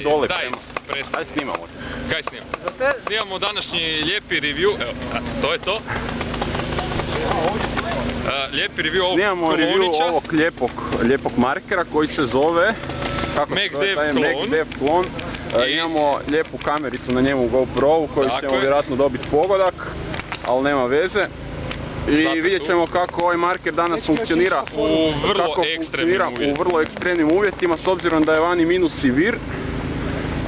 Stani dole Daj, prema. prestani. Daj snimamo. Kaj snimamo? Snimamo današnji lijepi review, evo, to je to. Lijepi review ovog Snimamo review klonića. ovog lijepog markera koji se zove MacDev Clone. Imamo lijepu kamericu na njemu GoPro-u koju ćemo vjerojatno dobiti pogodak, ali nema veze. I vidjet ćemo kako ovaj marker danas funkcionira u vrlo ekstremnim uvjetima, s obzirom da je vani minus i vir.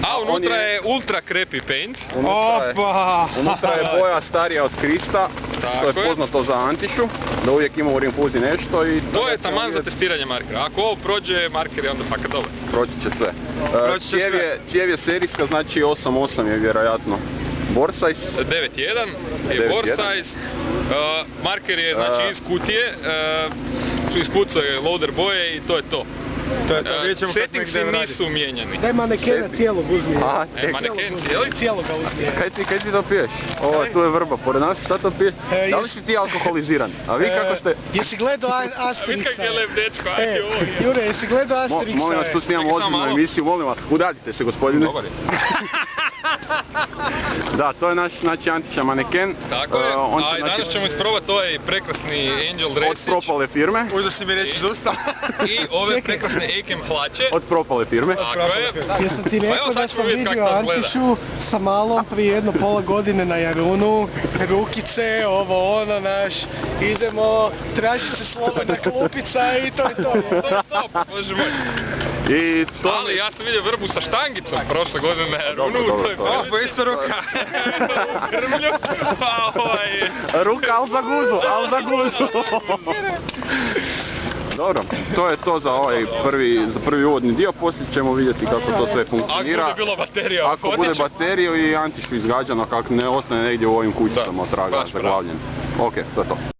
A unutra je ultra creepy paint. Unutra je boja starija od Krista, što je poznato za Antišu, da uvijek ima u rinfuzi nešto i... To je taman za testiranje markera. Ako ovo prođe, marker je onda fakat dobar. Proći će sve. Cijev je serijska, znači 8.8 je vjerojatno bore size. 9.1 je bore size. Marker je znači iz kutije, ispucao je loader boje i to je to. Settingsi nisu mijenjani. Daj manekena cijelog uzmi. Maneken cijeli? Cijelog ga uzmi. Kaj ti to piješ? Ovo, tu je vrba, pored nas, šta to piješ? Da li si ti alkoholiziran? A vi kako ste... Jesi gledao Asterixa? Vidi kak je lep dečko, ajde ovo. Jure, jesi gledao Asterixa? Molim vas, tu snimamo ozbiljnu emisiju, molim vas, udaljite se gospodine. Dobar je. Da, to je naš Antiša maneken. Tako je, a i danas ćemo isprobati ovaj prekrasni Angel Dresić. Od propale firme. Uzeo si mi reći iz usta. I ove prekrasne Akem hlače. Od propale firme. Tako je. Jesam ti rekao da sam vidio Antišu sa malom prije pola godine na Jarunu, rukice, ovo ono naš, idemo, traži se slobodna klupica i to je to. To je to, pa bože moj. Ali ja sam vidio vrbu sa štangicom prošle godine na Jarunu, to je pa isto ruka. Krmlju, pa ruka, al za guzu. Dobro, to je to za ovaj prvi uvodni dio, poslije ćemo vidjeti kako to sve funkcionira. Ako bude bila baterija. Ako bude bateriju i Antišu izgađano, kako ne ostane negdje u ovim kućicama otraga zaglavljen. Ok, to je to.